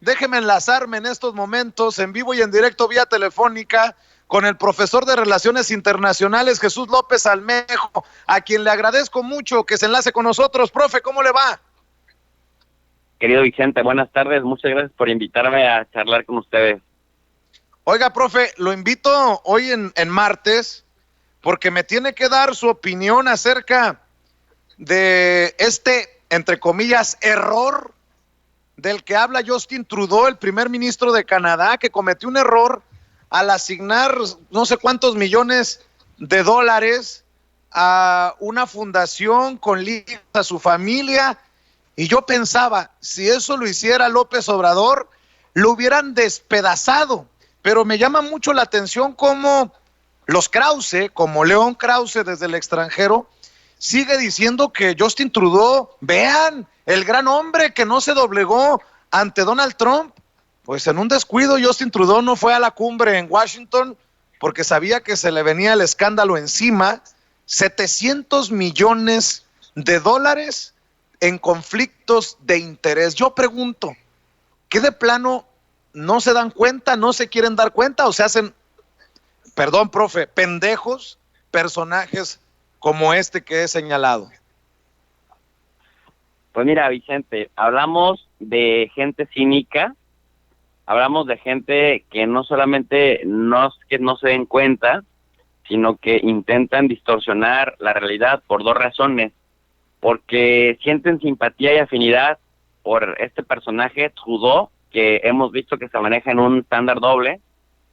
déjeme enlazarme en estos momentos en vivo y en directo vía telefónica con el profesor de Relaciones Internacionales Jesús López Almejo, a quien le agradezco mucho que se enlace con nosotros. Profe, ¿cómo le va? Querido Vicente, buenas tardes, muchas gracias por invitarme a charlar con ustedes. Oiga, profe, lo invito hoy en martes porque me tiene que dar su opinión acerca de este, entre comillas, error del que habla Justin Trudeau, el primer ministro de Canadá, que cometió un error al asignar no sé cuántos millones de dólares a una fundación con ligas a su familia. Y yo pensaba, si eso lo hiciera López Obrador, lo hubieran despedazado. Pero me llama mucho la atención cómo los Krause, como León Krause desde el extranjero, sigue diciendo que Justin Trudeau, vean, el gran hombre que no se doblegó ante Donald Trump. Pues en un descuido Justin Trudeau no fue a la cumbre en Washington porque sabía que se le venía el escándalo encima. 700 millones de dólares en conflictos de interés. Yo pregunto, ¿qué de plano no se dan cuenta, no se quieren dar cuenta o se hacen, perdón, profe, pendejos personajes como este que he señalado? Pues mira, Vicente, hablamos de gente cínica, hablamos de gente que no solamente que no se den cuenta, sino que intentan distorsionar la realidad por dos razones. Porque sienten simpatía y afinidad por este personaje, Trudeau, que hemos visto que se maneja en un estándar doble,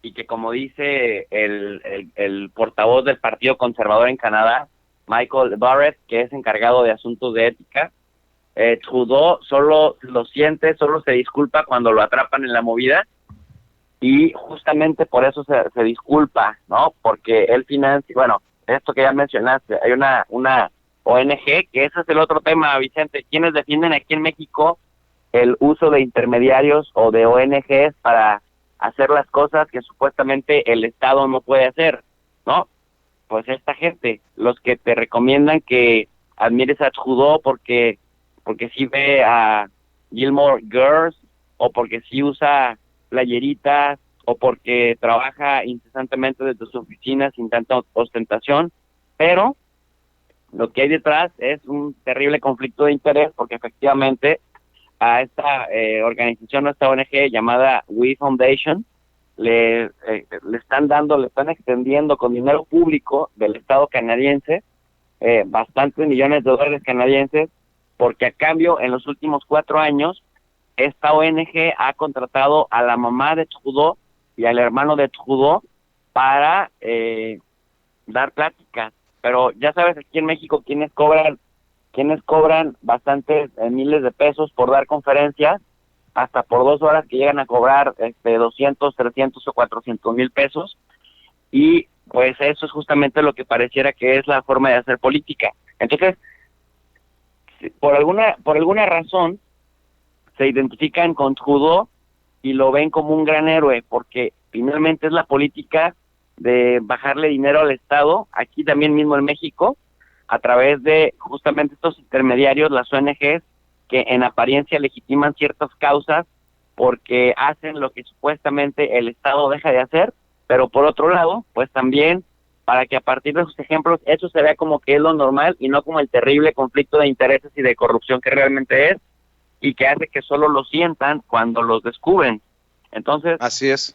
y que, como dice el portavoz del Partido Conservador en Canadá, Michael Barrett, que es encargado de asuntos de ética, Trudeau solo lo siente, solo se disculpa cuando lo atrapan en la movida, y justamente por eso se disculpa, ¿no? Porque él financia, bueno, esto que ya mencionaste, hay una ONG, que ese es el otro tema, Vicente, quienes defienden aquí en México el uso de intermediarios o de ONGs para hacer las cosas que supuestamente el Estado no puede hacer, ¿no? Pues esta gente, los que te recomiendan que admires a Trudeau porque sí ve a Gilmore Girls, o porque sí usa playeritas, o porque trabaja incesantemente desde su oficina sin tanta ostentación, pero lo que hay detrás es un terrible conflicto de interés, porque efectivamente a esta organización, a esta ONG llamada We Foundation, le están extendiendo con dinero público del Estado canadiense bastantes millones de dólares canadienses, porque a cambio en los últimos 4 años esta ONG ha contratado a la mamá de Trudeau y al hermano de Trudeau para dar pláticas. Pero ya sabes, aquí en México quienes cobran bastantes miles de pesos por dar conferencias, hasta por 2 horas que llegan a cobrar 200, 300 o 400 mil pesos, y pues eso es justamente lo que pareciera que es la forma de hacer política. Entonces, por alguna razón se identifican con Trudeau y lo ven como un gran héroe, porque finalmente es la política de bajarle dinero al Estado, aquí también mismo en México, a través de justamente estos intermediarios, las ONGs, que en apariencia legitiman ciertas causas porque hacen lo que supuestamente el Estado deja de hacer, pero por otro lado, pues también para que a partir de esos ejemplos eso se vea como que es lo normal y no como el terrible conflicto de intereses y de corrupción que realmente es, y que hace que solo lo sientan cuando los descubren. Entonces, así es.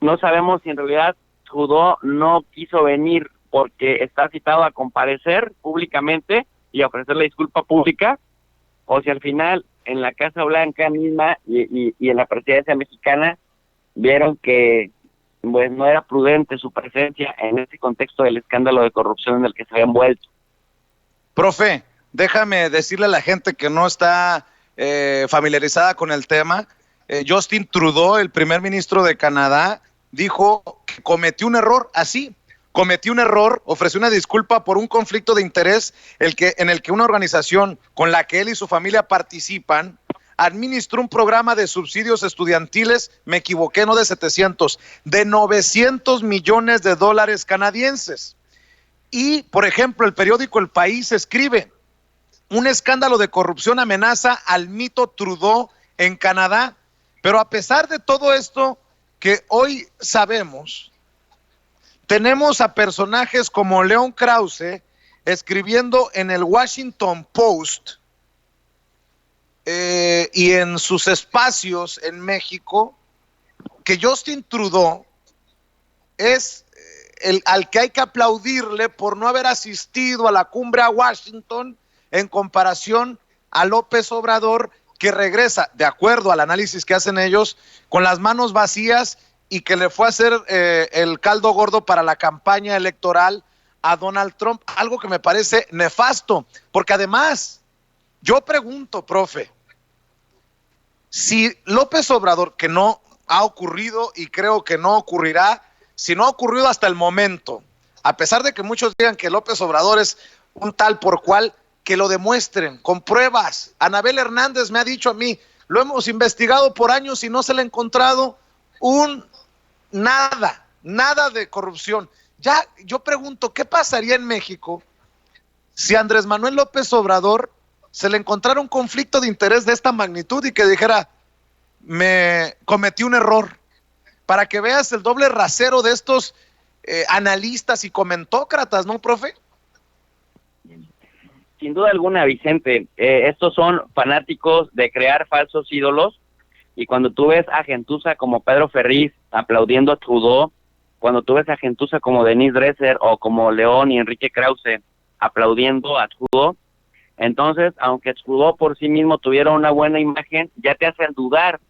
No sabemos si en realidad Trudeau no quiso venir porque está citado a comparecer públicamente y a ofrecer la disculpa pública, o si al final en la Casa Blanca misma y en la presidencia mexicana vieron que pues no era prudente su presencia en ese contexto del escándalo de corrupción en el que se había envuelto. Profe, déjame decirle a la gente que no está familiarizada con el tema. Justin Trudeau, el primer ministro de Canadá, dijo que cometió un error, ofreció una disculpa por un conflicto de interés en el que una organización con la que él y su familia participan administró un programa de subsidios estudiantiles, me equivoqué, no de 700, de 900 millones de dólares canadienses. Y, por ejemplo, el periódico El País escribe: un escándalo de corrupción amenaza al mito Trudeau en Canadá. Pero a pesar de todo esto que hoy sabemos, tenemos a personajes como León Krause escribiendo en el Washington Post y en sus espacios en México que Justin Trudeau es al que hay que aplaudirle por no haber asistido a la cumbre a Washington en comparación a López Obrador, que regresa, de acuerdo al análisis que hacen ellos, con las manos vacías y que le fue a hacer el caldo gordo para la campaña electoral a Donald Trump, algo que me parece nefasto, porque además, yo pregunto, profe, si López Obrador, que no ha ocurrido y creo que no ocurrirá, si no ha ocurrido hasta el momento, a pesar de que muchos digan que López Obrador es un tal por cual, que lo demuestren con pruebas. Anabel Hernández me ha dicho a mí, lo hemos investigado por años y no se le ha encontrado nada de corrupción. Ya, yo pregunto, ¿qué pasaría en México si a Andrés Manuel López Obrador se le encontrara un conflicto de interés de esta magnitud y que dijera, me cometí un error? Para que veas el doble rasero de estos analistas y comentócratas, ¿no, profe? Sin duda alguna, Vicente, estos son fanáticos de crear falsos ídolos, y cuando tú ves a gentuza como Pedro Ferriz aplaudiendo a Trudeau, cuando tú ves a gentuza como Denise Dresser o como León y Enrique Krause aplaudiendo a Trudeau, entonces, aunque Trudeau por sí mismo tuviera una buena imagen, ya te hacen dudar,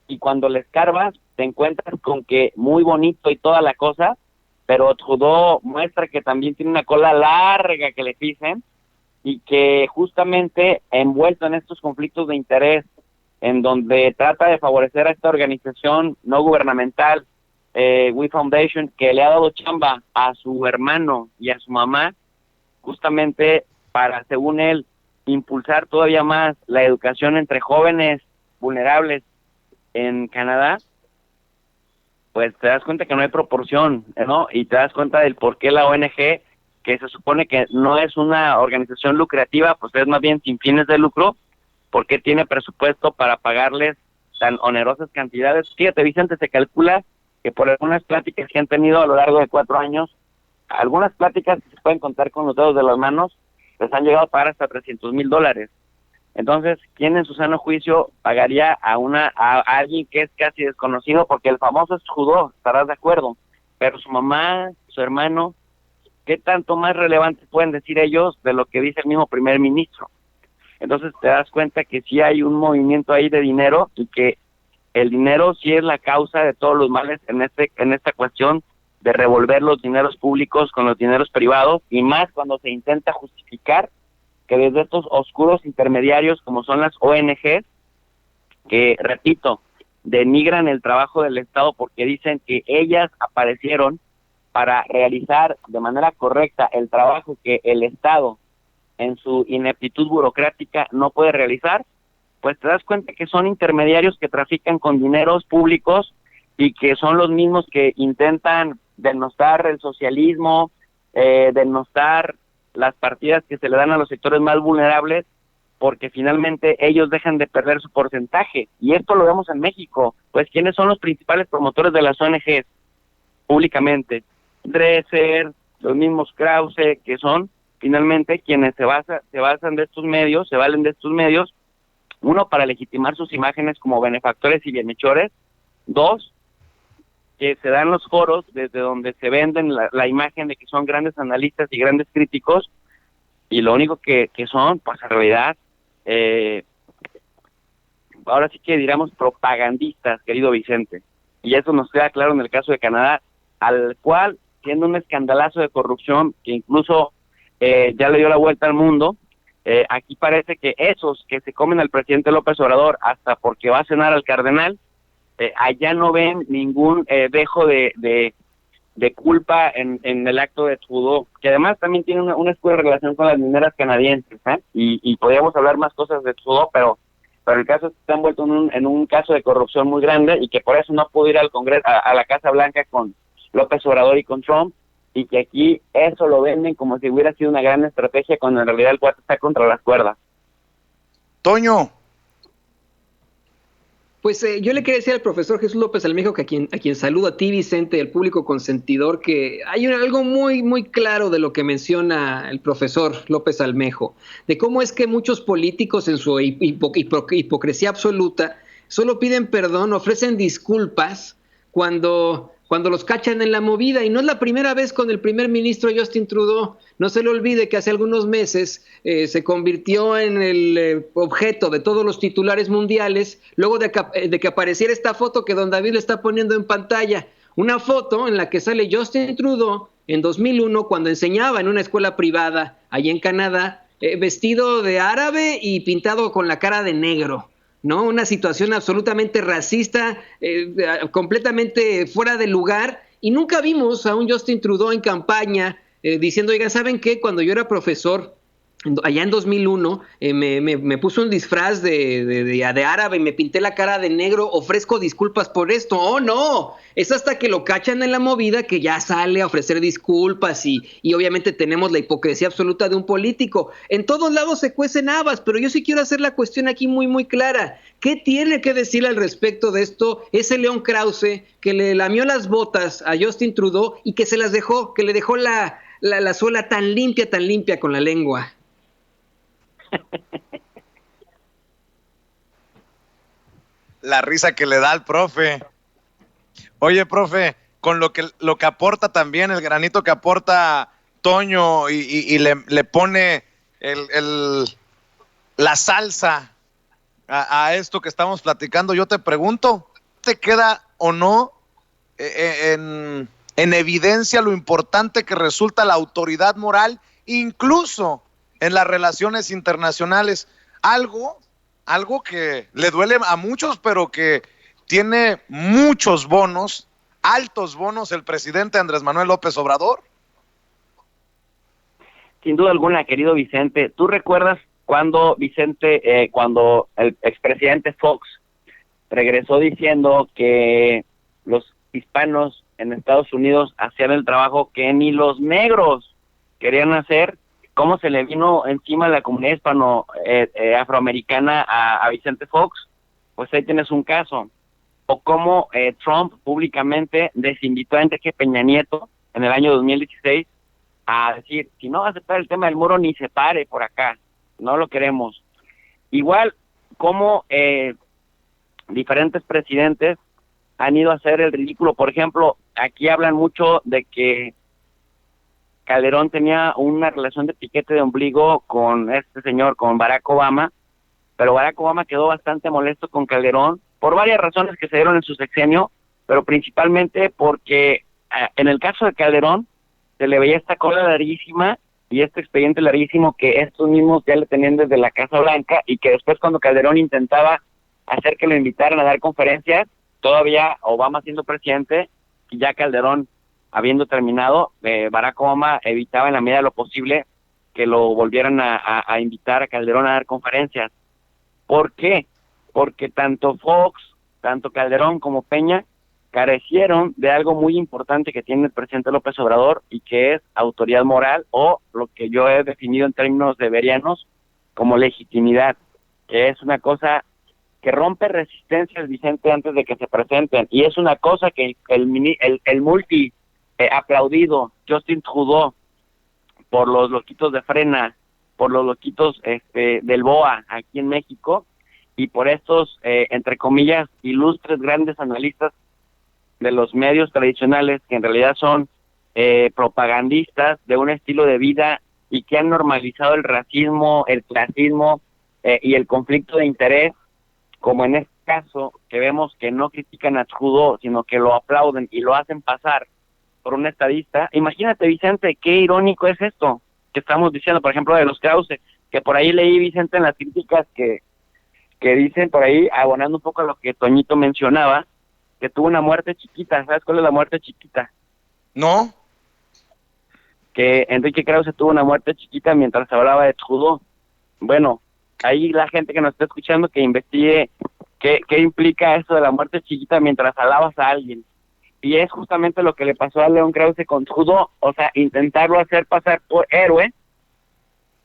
y cuando le escarbas, te encuentras con que muy bonito y toda la cosa, pero Trudeau muestra que también tiene una cola larga que le pisen, y que justamente envuelto en estos conflictos de interés, en donde trata de favorecer a esta organización no gubernamental, We Foundation, que le ha dado chamba a su hermano y a su mamá, justamente para, según él, impulsar todavía más la educación entre jóvenes vulnerables en Canadá, pues te das cuenta que no hay proporción, ¿no? Y te das cuenta del por qué la ONG, que se supone que no es una organización lucrativa, pues es más bien sin fines de lucro, porque tiene presupuesto para pagarles tan onerosas cantidades. Fíjate, Vicente, se calcula que por algunas pláticas que han tenido a lo largo de 4 años, algunas pláticas que se pueden contar con los dedos de las manos, les han llegado a pagar hasta $300,000. Entonces, ¿quién en su sano juicio pagaría a alguien que es casi desconocido? Porque el famoso es Trudeau, estarás de acuerdo, pero su mamá, su hermano, ¿qué tanto más relevante pueden decir ellos de lo que dice el mismo primer ministro? Entonces te das cuenta que sí hay un movimiento ahí de dinero, y que el dinero sí es la causa de todos los males en esta cuestión de revolver los dineros públicos con los dineros privados, y más cuando se intenta justificar que desde estos oscuros intermediarios como son las ONGs, que, repito, denigran el trabajo del Estado porque dicen que ellas aparecieron para realizar de manera correcta el trabajo que el Estado en su ineptitud burocrática no puede realizar, pues te das cuenta que son intermediarios que trafican con dineros públicos y que son los mismos que intentan denostar el socialismo, denostar las partidas que se le dan a los sectores más vulnerables, porque finalmente ellos dejan de perder su porcentaje. Y esto lo vemos en México. Pues, ¿quiénes son los principales promotores de las ONGs públicamente? Dresser, los mismos Krause, que son finalmente quienes se basan de estos medios, se valen de estos medios, uno, para legitimar sus imágenes como benefactores y bienhechores; dos, que se dan los foros desde donde se venden la imagen de que son grandes analistas y grandes críticos, y lo único que son, pues en realidad, ahora sí que diríamos propagandistas, querido Vicente. Y eso nos queda claro en el caso de Canadá, al cual, siendo un escandalazo de corrupción que incluso ya le dio la vuelta al mundo, aquí parece que esos que se comen al presidente López Obrador hasta porque va a cenar al cardenal, allá no ven ningún dejo de culpa en el acto de Trudeau, que además también tiene una escuela relación con las mineras canadienses, y podríamos hablar más cosas de Trudeau, pero el caso es que está envuelto en un caso de corrupción muy grande, y que por eso no pudo ir al Congreso, a la Casa Blanca con López Obrador y con Trump, y que aquí eso lo venden como si hubiera sido una gran estrategia, cuando en realidad el cuate está contra las cuerdas. Toño, Pues yo le quería decir al profesor Jesús López Almejo, que a quien saludo a ti, Vicente, el público consentidor, que hay algo muy, muy claro de lo que menciona el profesor López Almejo, de cómo es que muchos políticos en su hipocresía absoluta solo piden perdón, ofrecen disculpas cuando los cachan en la movida. Y no es la primera vez con el primer ministro Justin Trudeau. No se le olvide que hace algunos meses se convirtió en el objeto de todos los titulares mundiales, luego de que apareciera esta foto que don David le está poniendo en pantalla. Una foto en la que sale Justin Trudeau en 2001 cuando enseñaba en una escuela privada allá en Canadá, vestido de árabe y pintado con la cara de negro. ¿No? Una situación absolutamente racista, completamente fuera de lugar, y nunca vimos a un Justin Trudeau en campaña diciendo, oiga, ¿saben qué? Cuando yo era profesor, allá en 2001, me puse un disfraz de árabe y me pinté la cara de negro, ofrezco disculpas por esto. ¡Oh, no! Es hasta que lo cachan en la movida que ya sale a ofrecer disculpas y obviamente tenemos la hipocresía absoluta de un político. En todos lados se cuecen habas, pero yo sí quiero hacer la cuestión aquí muy, muy clara. ¿Qué tiene que decir al respecto de esto ese León Krause que le lamió las botas a Justin Trudeau y que se las dejó, que le dejó la suela tan limpia con la lengua? La risa que le da al profe. Oye, profe, con lo que aporta también, el granito que aporta Toño y le pone la salsa a esto que estamos platicando, yo te pregunto, ¿te queda o no en evidencia lo importante que resulta la autoridad moral, incluso en las relaciones internacionales? Algo que le duele a muchos, pero que tiene muchos bonos, altos bonos, el presidente Andrés Manuel López Obrador. Sin duda alguna, querido Vicente. ¿Tú recuerdas cuando cuando el expresidente Fox regresó diciendo que los hispanos en Estados Unidos hacían el trabajo que ni los negros querían hacer? ¿Cómo se le vino encima la comunidad afroamericana a Vicente Fox? Pues ahí tienes un caso. O cómo Trump públicamente desinvitó a Enrique Peña Nieto en el año 2016 a decir, si no va a aceptar el tema del muro, ni se pare por acá, no lo queremos. Igual como diferentes presidentes han ido a hacer el ridículo. Por ejemplo, aquí hablan mucho de que Calderón tenía una relación de piquete de ombligo con este señor, con Barack Obama, pero Barack Obama quedó bastante molesto con Calderón por varias razones que se dieron en su sexenio, pero principalmente porque en el caso de Calderón se le veía esta cola larguísima y este expediente larguísimo que estos mismos ya le tenían desde la Casa Blanca, y que después cuando Calderón intentaba hacer que lo invitaran a dar conferencias, todavía Obama siendo presidente y ya Calderón habiendo terminado, Barack Obama evitaba en la medida de lo posible que lo volvieran a invitar a Calderón a dar conferencias. ¿Por qué? Porque tanto Fox, tanto Calderón como Peña carecieron de algo muy importante que tiene el presidente López Obrador, y que es autoridad moral, o lo que yo he definido en términos beberianos como legitimidad, que es una cosa que rompe resistencias, Vicente, antes de que se presenten, y es una cosa que el multi aplaudido Justin Trudeau por los loquitos de Frena, por los loquitos del BOA aquí en México, y por estos, entre comillas, ilustres grandes analistas de los medios tradicionales, que en realidad son propagandistas de un estilo de vida y que han normalizado el racismo, el clasismo y el conflicto de interés, como en este caso, que vemos que no critican a Trudeau, sino que lo aplauden y lo hacen pasar por un estadista. Imagínate, Vicente, qué irónico es esto que estamos diciendo, por ejemplo, de los Krause, que por ahí leí, Vicente, en las críticas que dicen por ahí, abonando un poco a lo que Toñito mencionaba, que tuvo una muerte chiquita. ¿Sabes cuál es la muerte chiquita? ¿No? Que Enrique Krause tuvo una muerte chiquita mientras hablaba de Trudeau. Bueno, ahí la gente que nos está escuchando que investigue qué implica eso de la muerte chiquita mientras alabas a alguien. Y es justamente lo que le pasó a León Krause con Trudeau, o sea, intentarlo hacer pasar por héroe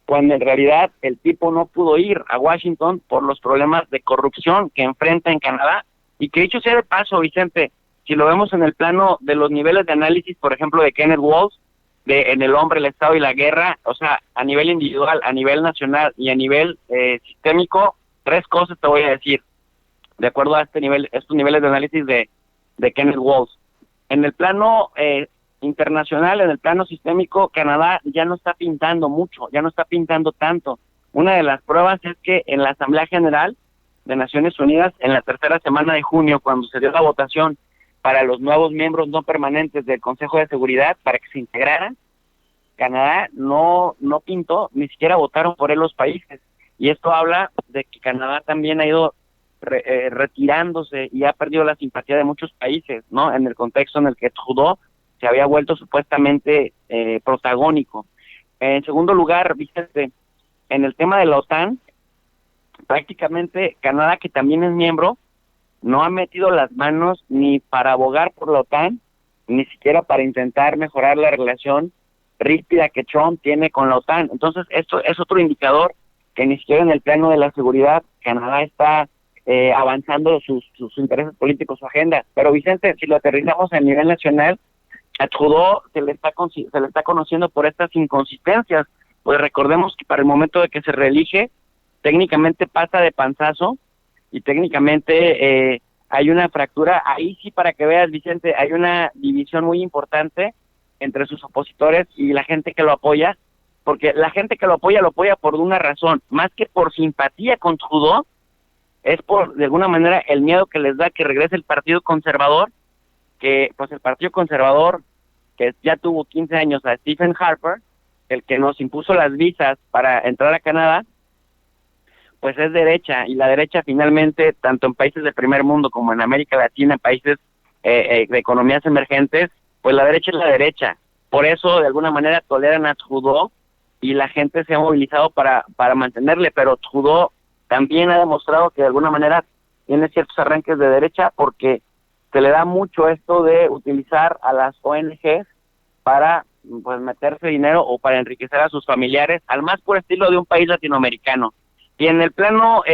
cuando en realidad el tipo no pudo ir a Washington por los problemas de corrupción que enfrenta en Canadá. Y que dicho sea de paso, Vicente, si lo vemos en el plano de los niveles de análisis, por ejemplo, de Kenneth Walsh, de En el hombre, el Estado y la guerra, o sea, a nivel individual, a nivel nacional y a nivel sistémico, 3 cosas te voy a decir, de acuerdo a estos niveles de análisis de Kenneth Walsh. En el plano internacional, en el plano sistémico, Canadá ya no está pintando mucho, ya no está pintando tanto. Una de las pruebas es que en la Asamblea General de Naciones Unidas, en la tercera semana de junio, cuando se dio la votación para los nuevos miembros no permanentes del Consejo de Seguridad para que se integraran, Canadá no pintó, ni siquiera votaron por él los países. Y esto habla de que Canadá también ha ido retirándose y ha perdido la simpatía de muchos países, ¿no? En el contexto en el que Trudeau se había vuelto supuestamente protagónico. En segundo lugar, Vicente, en el tema de la OTAN, prácticamente Canadá, que también es miembro, no ha metido las manos ni para abogar por la OTAN, ni siquiera para intentar mejorar la relación rígida que Trump tiene con la OTAN. Entonces, esto es otro indicador que ni siquiera en el plano de la seguridad Canadá está avanzando sus intereses políticos, su agenda. Pero Vicente, si lo aterrizamos a nivel nacional, a Trudeau se le está conociendo por estas inconsistencias. Pues recordemos que para el momento de que se reelige, técnicamente pasa de panzazo y técnicamente hay una fractura. Ahí sí, para que veas, Vicente, hay una división muy importante entre sus opositores y la gente que lo apoya, porque la gente que lo apoya por una razón, más que por simpatía con Trudeau, es por, de alguna manera, el miedo que les da que regrese el Partido Conservador, que pues el Partido Conservador, que ya tuvo 15 años a Stephen Harper, el que nos impuso las visas para entrar a Canadá, pues es derecha, y la derecha finalmente, tanto en países del primer mundo como en América Latina, en países de economías emergentes, pues la derecha es la derecha. Por eso, de alguna manera, toleran a Trudeau y la gente se ha movilizado para mantenerle, pero Trudeau también ha demostrado que de alguna manera tiene ciertos arranques de derecha porque se le da mucho esto de utilizar a las ONGs para pues meterse dinero o para enriquecer a sus familiares, al más puro estilo de un país latinoamericano. Y en el plano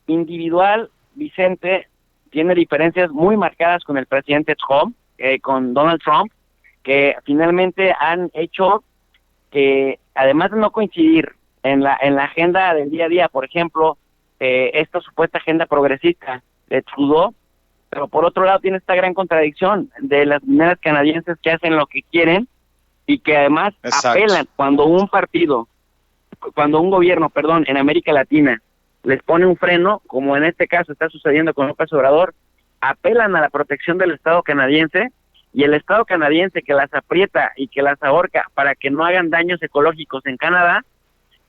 individual, Vicente tiene diferencias muy marcadas con el presidente Trump, con Donald Trump, que finalmente han hecho que, además de no coincidir en la agenda del día a día, por ejemplo, esta supuesta agenda progresista de Trudeau, pero por otro lado tiene esta gran contradicción de las mineras canadienses que hacen lo que quieren y que además apelan cuando un gobierno, en América Latina les pone un freno, como en este caso está sucediendo con López Obrador, apelan a la protección del Estado canadiense, y el Estado canadiense que las aprieta y que las ahorca para que no hagan daños ecológicos en Canadá,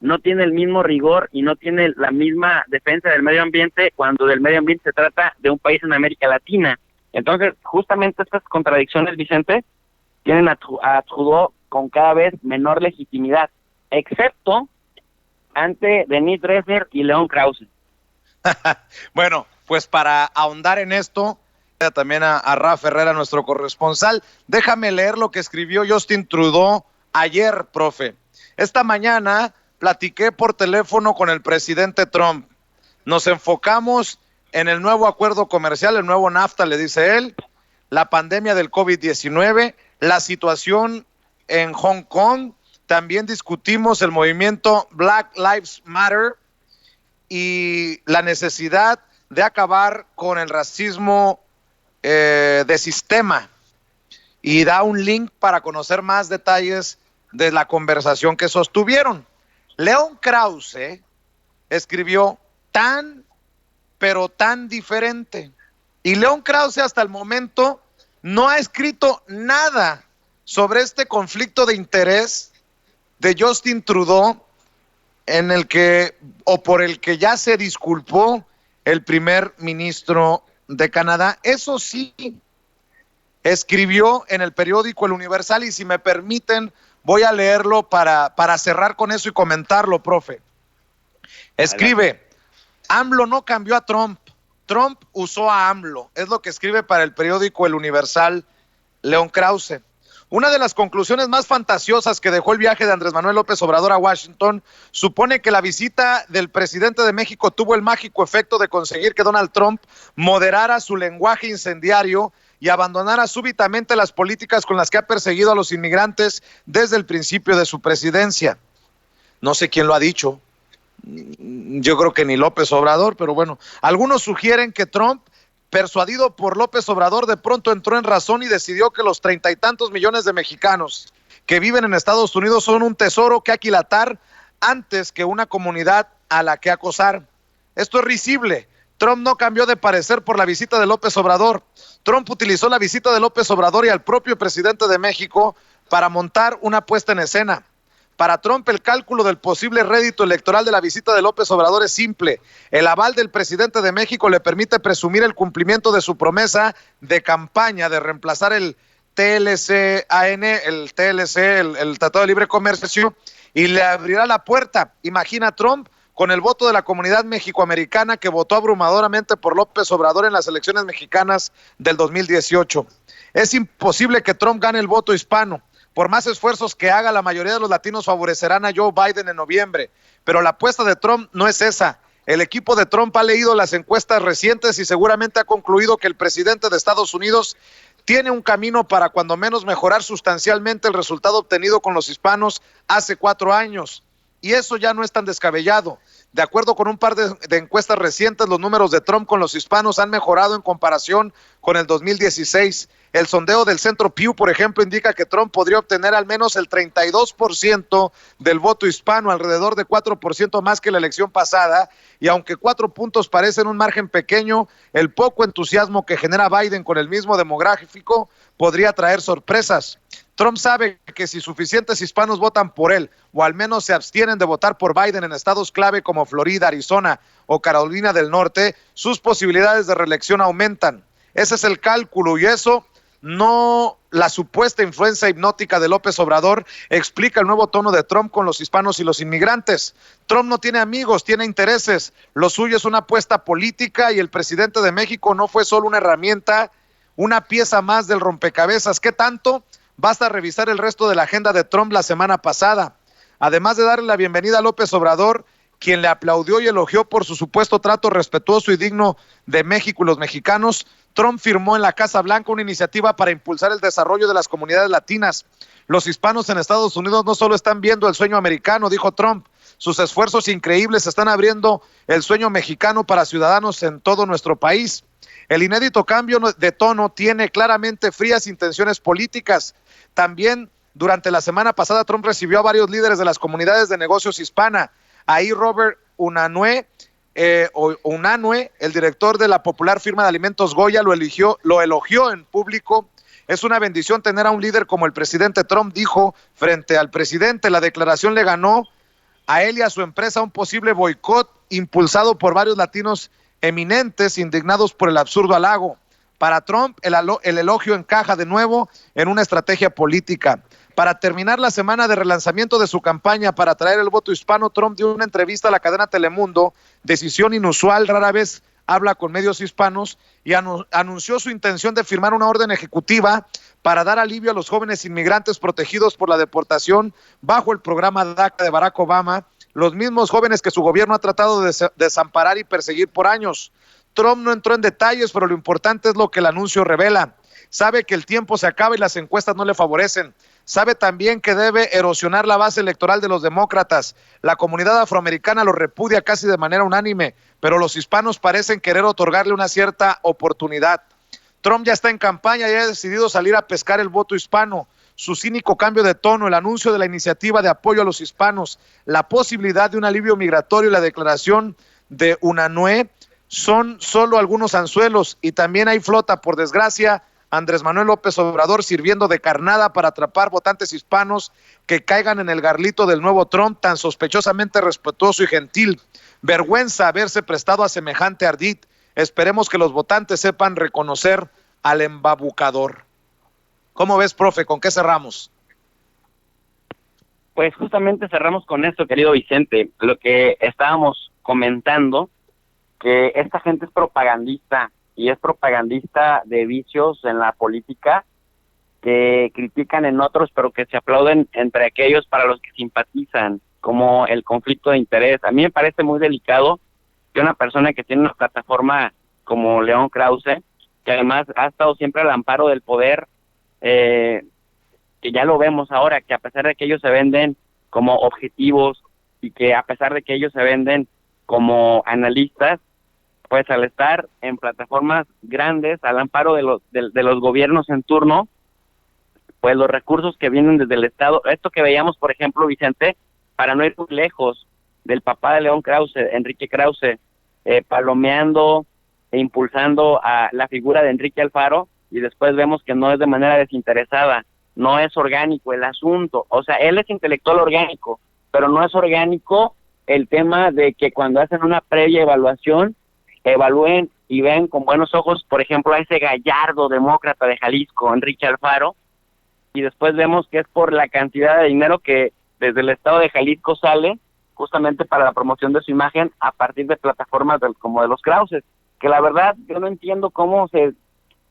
no tiene el mismo rigor y no tiene la misma defensa del medio ambiente cuando del medio ambiente se trata de un país en América Latina. Entonces, justamente estas contradicciones, Vicente, tienen a Trudeau con cada vez menor legitimidad, excepto ante Denise Dresser y León Krause. Bueno, pues para ahondar en esto, también a Rafa Herrera, nuestro corresponsal, déjame leer lo que escribió Justin Trudeau ayer, profe. Esta mañana platiqué por teléfono con el presidente Trump. Nos enfocamos en el nuevo acuerdo comercial, el nuevo NAFTA, le dice él, la pandemia del COVID-19, la situación en Hong Kong. También discutimos el movimiento Black Lives Matter y la necesidad de acabar con el racismo de sistema. Y da un link para conocer más detalles de la conversación que sostuvieron. León Krause escribió pero tan diferente. Y León Krause hasta el momento no ha escrito nada sobre este conflicto de interés de Justin Trudeau, en el que, o por el que ya se disculpó el primer ministro de Canadá. Eso sí, escribió en el periódico El Universal, y si me permiten, voy a leerlo para cerrar con eso y comentarlo, profe. Escribe: AMLO no cambió a Trump, Trump usó a AMLO. Es lo que escribe para el periódico El Universal León Krause. Una de las conclusiones más fantasiosas que dejó el viaje de Andrés Manuel López Obrador a Washington supone que la visita del presidente de México tuvo el mágico efecto de conseguir que Donald Trump moderara su lenguaje incendiario y abandonara súbitamente las políticas con las que ha perseguido a los inmigrantes desde el principio de su presidencia. No sé quién lo ha dicho, yo creo que ni López Obrador, pero bueno, algunos sugieren que Trump, persuadido por López Obrador, de pronto entró en razón y decidió que los 30 y tantos millones de mexicanos que viven en Estados Unidos son un tesoro que aquilatar antes que una comunidad a la que acosar. Esto es risible. Trump no cambió de parecer por la visita de López Obrador. Trump utilizó la visita de López Obrador y al propio presidente de México para montar una puesta en escena. Para Trump, el cálculo del posible rédito electoral de la visita de López Obrador es simple. El aval del presidente de México le permite presumir el cumplimiento de su promesa de campaña de reemplazar el TLC-AN, el Tratado de Libre Comercio, y le abrirá la puerta. Imagina Trump con el voto de la comunidad mexicoamericana que votó abrumadoramente por López Obrador en las elecciones mexicanas del 2018. Es imposible que Trump gane el voto hispano. Por más esfuerzos que haga, la mayoría de los latinos favorecerán a Joe Biden en noviembre. Pero la apuesta de Trump no es esa. El equipo de Trump ha leído las encuestas recientes y seguramente ha concluido que el presidente de Estados Unidos tiene un camino para cuando menos mejorar sustancialmente el resultado obtenido con los hispanos hace 4 años. Y eso ya no es tan descabellado. De acuerdo con un par de encuestas recientes, los números de Trump con los hispanos han mejorado en comparación con el 2016. El sondeo del Centro Pew, por ejemplo, indica que Trump podría obtener al menos el 32% del voto hispano, alrededor de 4% más que la elección pasada, y aunque 4 puntos parecen un margen pequeño, el poco entusiasmo que genera Biden con el mismo demográfico podría traer sorpresas. Trump sabe que si suficientes hispanos votan por él, o al menos se abstienen de votar por Biden en estados clave como Florida, Arizona o Carolina del Norte, sus posibilidades de reelección aumentan. Ese es el cálculo, y eso no la supuesta influencia hipnótica de López Obrador explica el nuevo tono de Trump con los hispanos y los inmigrantes. Trump no tiene amigos, tiene intereses. Lo suyo es una apuesta política y el presidente de México no fue solo una herramienta, una pieza más del rompecabezas. ¿Qué tanto? Basta revisar el resto de la agenda de Trump la semana pasada. Además de darle la bienvenida a López Obrador, quien le aplaudió y elogió por su supuesto trato respetuoso y digno de México y los mexicanos, Trump firmó en la Casa Blanca una iniciativa para impulsar el desarrollo de las comunidades latinas. Los hispanos en Estados Unidos no solo están viendo el sueño americano, dijo Trump, sus esfuerzos increíbles están abriendo el sueño mexicano para ciudadanos en todo nuestro país. El inédito cambio de tono tiene claramente frías intenciones políticas. También durante la semana pasada Trump recibió a varios líderes de las comunidades de negocios hispana. Ahí Robert Unanue, el director de la popular firma de alimentos Goya, lo elogió en público. Es una bendición tener a un líder como el presidente Trump, dijo frente al presidente. La declaración le ganó a él y a su empresa un posible boicot impulsado por varios latinos eminentes indignados por el absurdo halago. Para Trump, el elogio encaja de nuevo en una estrategia política. Para terminar la semana de relanzamiento de su campaña para atraer el voto hispano, Trump dio una entrevista a la cadena Telemundo, decisión inusual, rara vez habla con medios hispanos, y anunció su intención de firmar una orden ejecutiva para dar alivio a los jóvenes inmigrantes protegidos por la deportación bajo el programa DACA de Barack Obama, los mismos jóvenes que su gobierno ha tratado de desamparar y perseguir por años. Trump no entró en detalles, pero lo importante es lo que el anuncio revela. Sabe que el tiempo se acaba y las encuestas no le favorecen. Sabe también que debe erosionar la base electoral de los demócratas. La comunidad afroamericana lo repudia casi de manera unánime, pero los hispanos parecen querer otorgarle una cierta oportunidad. Trump ya está en campaña y ha decidido salir a pescar el voto hispano. Su cínico cambio de tono, el anuncio de la iniciativa de apoyo a los hispanos, la posibilidad de un alivio migratorio y la declaración de Unanue son solo algunos anzuelos, y también hay flota, por desgracia, Andrés Manuel López Obrador sirviendo de carnada para atrapar votantes hispanos que caigan en el garlito del nuevo Trump tan sospechosamente respetuoso y gentil. Vergüenza haberse prestado a semejante ardid. Esperemos que los votantes sepan reconocer al embabucador. ¿Cómo ves, profe? ¿Con qué cerramos? Pues justamente cerramos con esto, querido Vicente, lo que estábamos comentando, que esta gente es propagandista, y es propagandista de vicios en la política que critican en otros, pero que se aplauden entre aquellos para los que simpatizan, como el conflicto de interés. A mí me parece muy delicado que una persona que tiene una plataforma como León Krause, que además ha estado siempre al amparo del poder, que ya lo vemos ahora, que a pesar de que ellos se venden como objetivos y que a pesar de que ellos se venden como analistas, pues al estar en plataformas grandes, al amparo de los gobiernos en turno, pues los recursos que vienen desde el Estado, esto que veíamos, por ejemplo, Vicente, para no ir muy lejos, del papá de León Krause, Enrique Krause, palomeando e impulsando a la figura de Enrique Alfaro, y después vemos que no es de manera desinteresada, no es orgánico el asunto, o sea, él es intelectual orgánico, pero no es orgánico el tema de que cuando hacen una previa evaluación, evalúen y ven con buenos ojos, por ejemplo, a ese gallardo demócrata de Jalisco, Enrique Alfaro, y después vemos que es por la cantidad de dinero que desde el estado de Jalisco sale justamente para la promoción de su imagen a partir de plataformas como de los Krauses, que la verdad yo no entiendo cómo se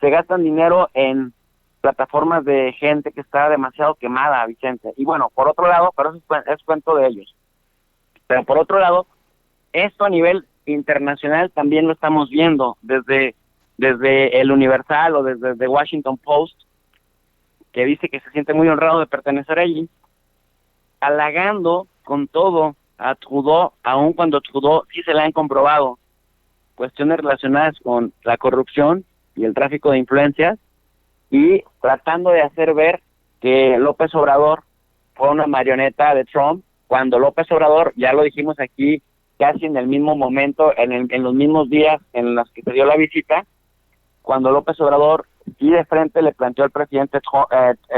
gastan dinero en plataformas de gente que está demasiado quemada, Vicente. Y bueno, por otro lado, pero eso es cuento de ellos. Pero por otro lado, esto a nivel internacional también lo estamos viendo desde el Universal o desde The Washington Post, que dice que se siente muy honrado de pertenecer allí, halagando con todo a Trudeau, aun cuando Trudeau sí se le han comprobado cuestiones relacionadas con la corrupción y el tráfico de influencias, y tratando de hacer ver que López Obrador fue una marioneta de Trump, cuando López Obrador, ya lo dijimos aquí, casi en el mismo momento, en los mismos días en los que se dio la visita, cuando López Obrador y de frente le planteó al presidente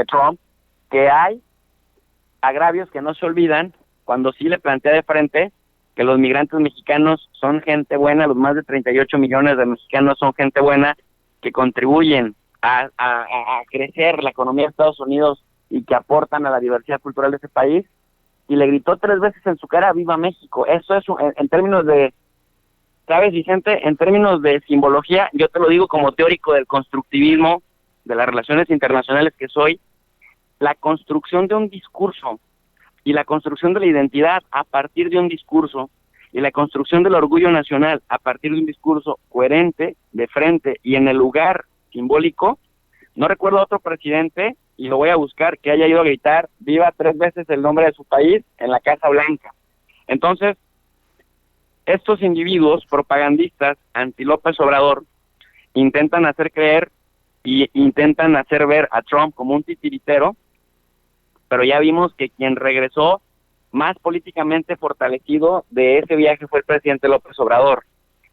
Trump que hay agravios que no se olvidan, cuando sí le plantea de frente que los migrantes mexicanos son gente buena, los más de 38 millones de mexicanos son gente buena, que contribuyen a crecer la economía de Estados Unidos y que aportan a la diversidad cultural de ese país, y le gritó 3 veces en su cara ¡Viva México! Eso es, en términos de, ¿sabes, Vicente? En términos de simbología, yo te lo digo como teórico del constructivismo, de las relaciones internacionales que soy, la construcción de un discurso y la construcción de la identidad a partir de un discurso y la construcción del orgullo nacional a partir de un discurso coherente, de frente y en el lugar simbólico. No recuerdo a otro presidente, y lo voy a buscar, que haya ido a gritar viva 3 veces el nombre de su país en la Casa Blanca. Entonces, estos individuos propagandistas anti López Obrador intentan hacer creer y intentan hacer ver a Trump como un titiritero, pero ya vimos que quien regresó más políticamente fortalecido de ese viaje fue el presidente López Obrador.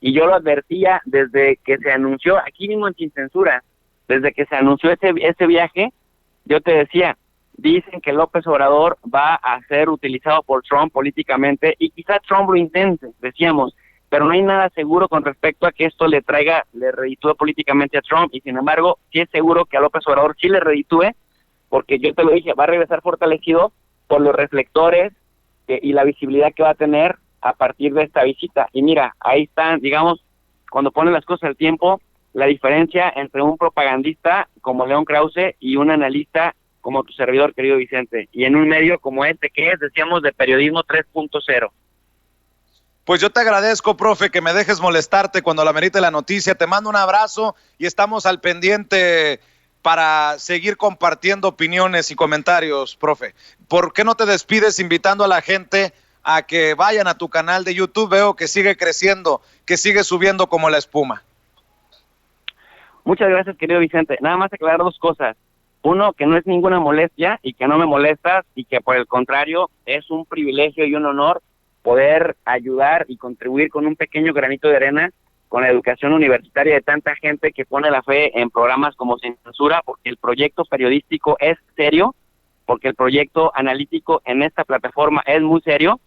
Y yo lo advertía desde que se anunció, aquí mismo en Sin Censura, desde que se anunció ese viaje, yo te decía, dicen que López Obrador va a ser utilizado por Trump políticamente, y quizá Trump lo intente, decíamos, pero no hay nada seguro con respecto a que esto le reditúe políticamente a Trump, y sin embargo, sí es seguro que a López Obrador sí le reditúe, porque yo te lo dije, va a regresar fortalecido por los reflectores y la visibilidad que va a tener a partir de esta visita. Y mira, ahí están, digamos, cuando ponen las cosas al tiempo, la diferencia entre un propagandista como León Krause y un analista como tu servidor, querido Vicente, y en un medio como este que es, decíamos, de periodismo 3.0. Pues yo te agradezco, profe, que me dejes molestarte cuando la merite la noticia. Te mando un abrazo y estamos al pendiente para seguir compartiendo opiniones y comentarios, profe. ¿Por qué no te despides invitando a la gente a que vayan a tu canal de YouTube? Veo que sigue creciendo, que sigue subiendo como la espuma. Muchas gracias, querido Vicente. Nada más aclarar 2 cosas. Uno, que no es ninguna molestia y que no me molestas, y que por el contrario es un privilegio y un honor poder ayudar y contribuir con un pequeño granito de arena con la educación universitaria de tanta gente que pone la fe en programas como Sin Censura, porque el proyecto periodístico es serio, porque el proyecto analítico en esta plataforma es muy serio,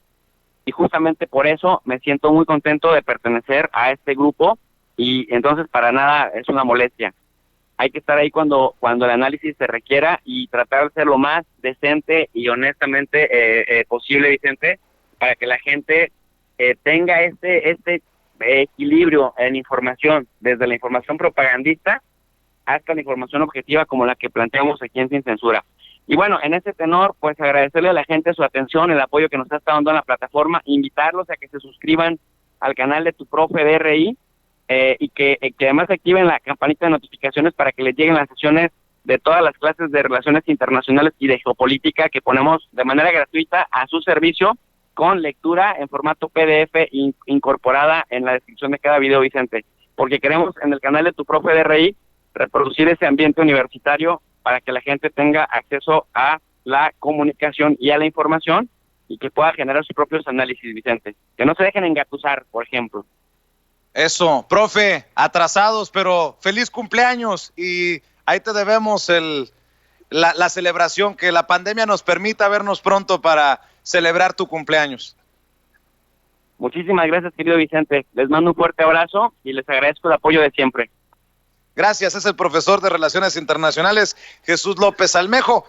y justamente por eso me siento muy contento de pertenecer a este grupo, y entonces para nada es una molestia. Hay que estar ahí cuando el análisis se requiera y tratar de ser lo más decente y honestamente posible, Vicente, para que la gente tenga este equilibrio en información, desde la información propagandista hasta la información objetiva como la que planteamos aquí en Sin Censura. Y bueno, en ese tenor, pues agradecerle a la gente su atención, el apoyo que nos está dando en la plataforma, invitarlos a que se suscriban al canal de Tu Profe DRI, y que además activen la campanita de notificaciones para que les lleguen las sesiones de todas las clases de relaciones internacionales y de geopolítica que ponemos de manera gratuita a su servicio, con lectura en formato PDF incorporada en la descripción de cada video, Vicente, porque queremos en el canal de Tu Profe DRI reproducir ese ambiente universitario para que la gente tenga acceso a la comunicación y a la información y que pueda generar sus propios análisis, Vicente. Que no se dejen engatusar, por ejemplo. Eso, profe, atrasados, pero feliz cumpleaños y ahí te debemos la celebración, que la pandemia nos permita vernos pronto para celebrar tu cumpleaños. Muchísimas gracias, querido Vicente. Les mando un fuerte abrazo y les agradezco el apoyo de siempre. Gracias, es el profesor de Relaciones Internacionales, Jesús López Almejo.